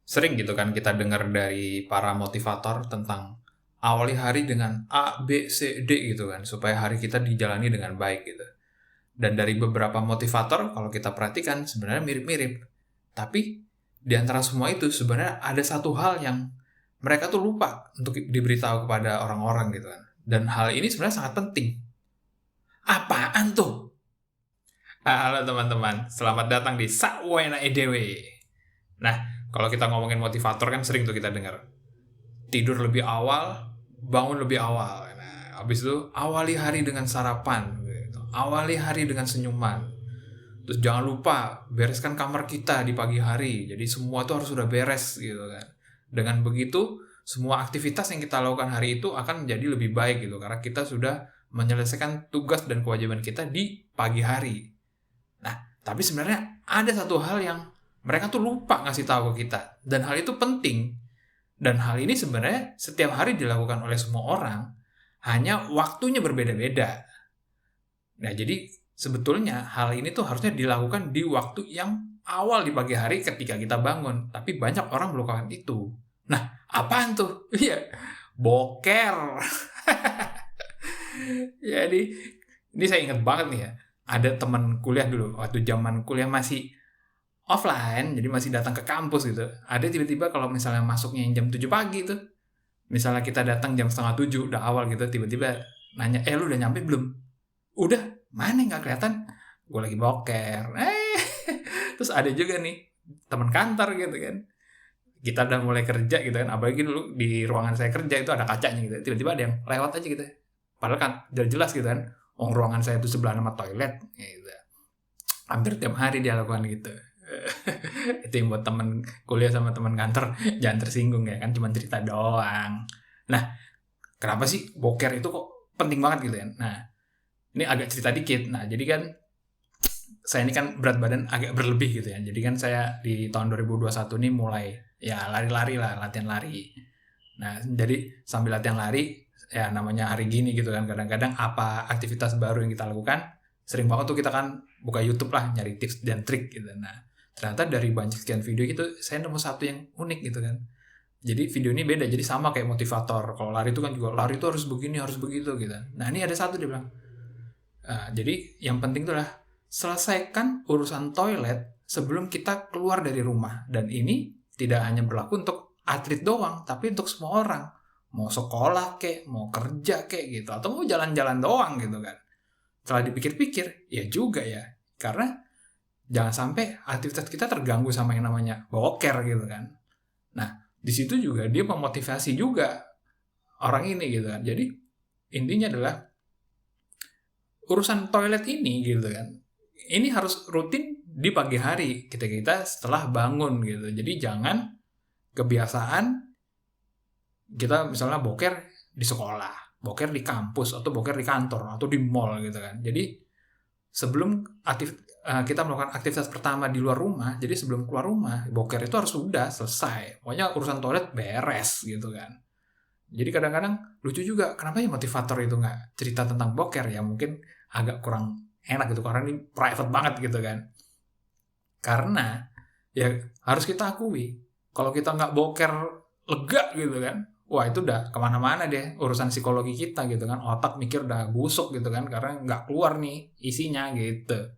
Sering gitu kan kita dengar dari para motivator tentang awali hari dengan A, B, C, D gitu kan, supaya hari kita dijalani dengan baik gitu. Dan dari beberapa motivator, kalau kita perhatikan sebenarnya mirip-mirip. Tapi di antara semua itu sebenarnya ada satu hal yang mereka tuh lupa untuk diberitahu kepada orang-orang gitu kan. Dan hal ini sebenarnya sangat penting. Apaan tuh? Halo teman-teman, selamat datang di Sakwena EDW. Nah, kalau kita ngomongin motivator kan sering tuh kita dengar. Tidur lebih awal, bangun lebih awal. Nah, habis itu awali hari dengan sarapan. Gitu. Awali hari dengan senyuman. Terus jangan lupa bereskan kamar kita di pagi hari. Jadi semua tuh harus sudah beres gitu kan. Dengan begitu, semua aktivitas yang kita lakukan hari itu akan menjadi lebih baik gitu. Karena kita sudah menyelesaikan tugas dan kewajiban kita di pagi hari. Nah, tapi sebenarnya ada satu hal yang mereka tuh lupa ngasih tahu ke kita. Dan hal itu penting. Dan hal ini sebenarnya setiap hari dilakukan oleh semua orang. Hanya waktunya berbeda-beda. Nah, jadi sebetulnya hal ini tuh harusnya dilakukan di waktu yang awal di pagi hari ketika kita bangun. Tapi banyak orang melakukan itu. Nah, apaan tuh? Iya, boker. Jadi, ini saya ingat banget nih ya. Ada teman kuliah dulu, waktu zaman kuliah masih offline, jadi masih datang ke kampus gitu. Ada tiba-tiba kalau misalnya masuknya jam 7 pagi tuh, misalnya kita datang jam setengah 7, udah awal gitu, tiba-tiba nanya, lu udah nyampe belum? Udah, mana nggak kelihatan? Gue lagi boker. Terus ada juga nih, teman kantor gitu kan. Kita udah mulai kerja gitu kan, apalagi dulu di ruangan saya kerja itu ada kacanya gitu. Tiba-tiba ada yang lewat aja gitu. Padahal kan udah jelas gitu kan, ruangan saya itu sebelah sama toilet gitu. Hampir tiap hari dia lakukan gitu. Itu yang buat teman kuliah sama teman kantor jangan tersinggung ya kan, cuma cerita doang. Nah, kenapa sih boker itu kok penting banget gitu ya? Nah, ini agak cerita dikit. Nah, jadi kan saya ini kan berat badan agak berlebih gitu ya. Jadi kan saya di tahun 2021 ini mulai ya lari-lari lah, latihan lari. Nah, jadi sambil latihan lari, ya namanya hari gini gitu kan, kadang-kadang apa aktivitas baru yang kita lakukan, sering banget tuh kita kan buka YouTube lah, nyari tips dan trik gitu. Nah, ternyata dari banyak sekian video itu, saya nemu satu yang unik gitu kan. Jadi video ini beda, jadi sama kayak motivator. Kalau lari itu kan juga, lari itu harus begini, harus begitu gitu. Nah, ini ada satu dia bilang, jadi yang penting itulah selesaikan urusan toilet sebelum kita keluar dari rumah. Dan ini tidak hanya berlaku untuk atlet doang, tapi untuk semua orang. Mau sekolah kek, mau kerja kek gitu, atau mau jalan-jalan doang gitu kan. Setelah dipikir-pikir, ya juga ya. Karena jangan sampai aktivitas kita terganggu sama yang namanya boker gitu kan. Nah, di situ juga dia memotivasi juga orang ini gitu kan. Jadi intinya adalah urusan toilet ini gitu kan, ini harus rutin di pagi hari ketika kita setelah bangun gitu. Jadi jangan kebiasaan kita misalnya boker di sekolah, boker di kampus, atau boker di kantor, atau di mall gitu kan. Jadi sebelum kita melakukan aktivitas pertama di luar rumah, jadi sebelum keluar rumah, boker itu harus sudah selesai. Pokoknya urusan toilet beres gitu kan. Jadi kadang-kadang lucu juga, kenapa ya motivator itu nggak cerita tentang boker ya? Mungkin agak kurang enak gitu, karena ini private banget gitu kan. Karena ya harus kita akui, kalau kita nggak boker lega gitu kan, wah itu udah kemana-mana deh urusan psikologi kita gitu kan. Otak mikir udah busuk gitu kan, karena nggak keluar nih isinya gitu.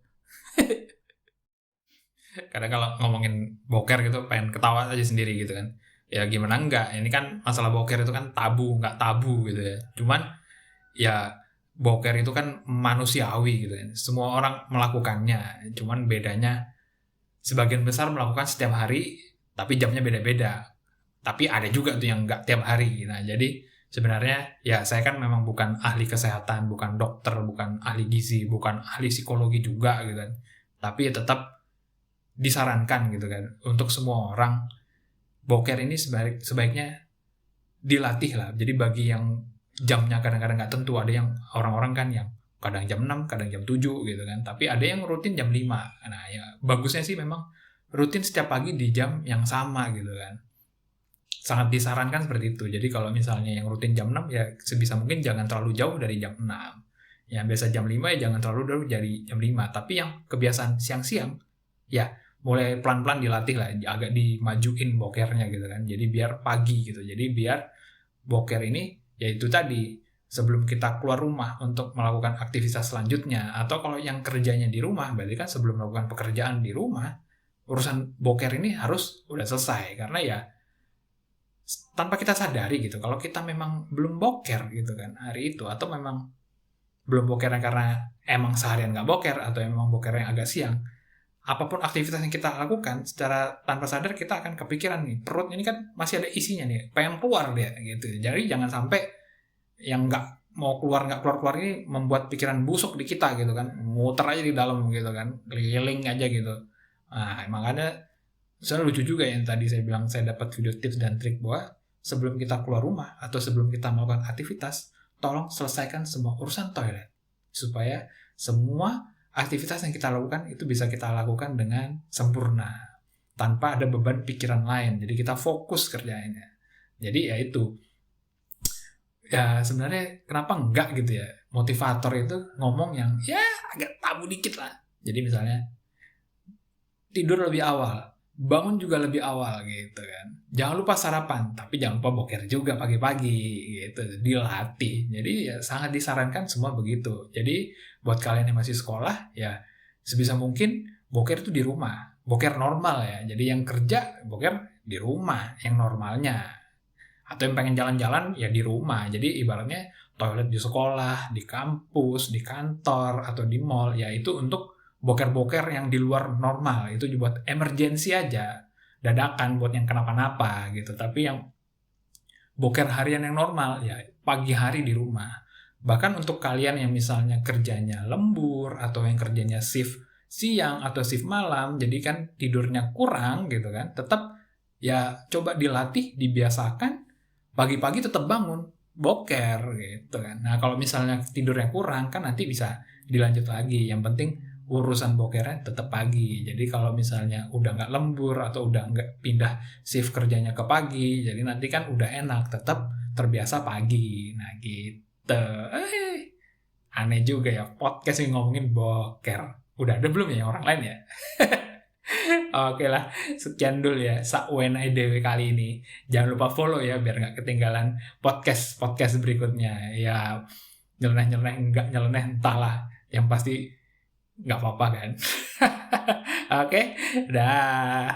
Kadang kalau ngomongin boker gitu pengen ketawa aja sendiri gitu kan. Ya gimana enggak, ini kan masalah boker itu kan tabu, nggak tabu gitu ya. Cuman ya boker itu kan manusiawi gitu kan. Semua orang melakukannya. Cuman bedanya sebagian besar melakukan setiap hari, tapi jamnya beda-beda. Tapi ada juga tuh yang nggak tiap hari. Nah, jadi sebenarnya ya saya kan memang bukan ahli kesehatan, bukan dokter, bukan ahli gizi, bukan ahli psikologi juga gitu kan. Tapi ya tetap disarankan gitu kan untuk semua orang, boker ini sebaiknya dilatih lah. Jadi bagi yang jamnya kadang-kadang nggak tentu, ada yang orang-orang kan yang kadang jam 6, kadang jam 7 gitu kan. Tapi ada yang rutin jam 5. Nah, ya bagusnya sih memang rutin setiap pagi di jam yang sama gitu kan. Sangat disarankan seperti itu. Jadi kalau misalnya yang rutin jam 6 ya sebisa mungkin jangan terlalu jauh dari jam 6. Yang biasa jam 5 ya jangan terlalu jauh dari jam 5. Tapi yang kebiasaan siang-siang ya mulai pelan-pelan dilatih lah, agak dimajuin bokernya gitu kan. Jadi biar pagi gitu. Jadi biar boker ini yaitu tadi sebelum kita keluar rumah untuk melakukan aktivitas selanjutnya, atau kalau yang kerjanya di rumah berarti kan sebelum melakukan pekerjaan di rumah, urusan boker ini harus udah selesai. Karena ya tanpa kita sadari gitu, kalau kita memang belum boker gitu kan hari itu, atau memang belum bokernya karena emang seharian nggak boker, atau emang bokernya agak siang, apapun aktivitas yang kita lakukan secara tanpa sadar kita akan kepikiran nih, perut ini kan masih ada isinya nih, pengen keluar dia gitu. Jadi jangan sampai yang nggak keluar ini membuat pikiran busuk di kita gitu kan, muter aja di dalam gitu kan, keliling aja gitu. Nah makanya soalnya lucu juga yang tadi saya bilang, saya dapat video tips dan trik bahwa sebelum kita keluar rumah atau sebelum kita melakukan aktivitas, tolong selesaikan semua urusan toilet. Supaya semua aktivitas yang kita lakukan itu bisa kita lakukan dengan sempurna. Tanpa ada beban pikiran lain. Jadi kita fokus kerjainnya. Jadi ya itu. Ya sebenarnya kenapa enggak gitu ya. Motivator itu ngomong yang ya agak tabu dikit lah. Jadi misalnya tidur lebih awal, bangun juga lebih awal gitu kan. Jangan lupa sarapan, tapi jangan lupa boker juga pagi-pagi gitu. Dilatih. Jadi ya sangat disarankan semua begitu. Jadi buat kalian yang masih sekolah ya sebisa mungkin boker itu di rumah. Boker normal ya. Jadi yang kerja boker di rumah yang normalnya. Atau yang pengen jalan-jalan ya di rumah. Jadi ibaratnya toilet di sekolah, di kampus, di kantor, atau di mall ya itu untuk boker-boker yang di luar normal. Itu buat emergency aja, dadakan buat yang kenapa-napa gitu. Tapi yang boker harian yang normal ya pagi hari di rumah. Bahkan untuk kalian yang misalnya kerjanya lembur atau yang kerjanya shift siang atau shift malam, jadi kan tidurnya kurang gitu kan, tetap ya coba dilatih, dibiasakan pagi-pagi tetap bangun boker gitu kan. Nah kalau misalnya tidurnya kurang kan nanti bisa dilanjut lagi. Yang penting urusan bokernya tetap pagi. Jadi kalau misalnya udah nggak lembur atau udah nggak pindah shift kerjanya ke pagi, jadi nanti kan udah enak, tetap terbiasa pagi. Nah gitu. Aneh juga ya podcast yang ngomongin boker. Udah ada belum ya orang lain ya? Oke lah, sekian dulu ya Sakwen IDW kali ini. Jangan lupa follow ya biar nggak ketinggalan podcast berikutnya. Ya nyeleneh nggak nyeleneh entahlah. Yang pasti nggak apa-apa kan. Oke, dah.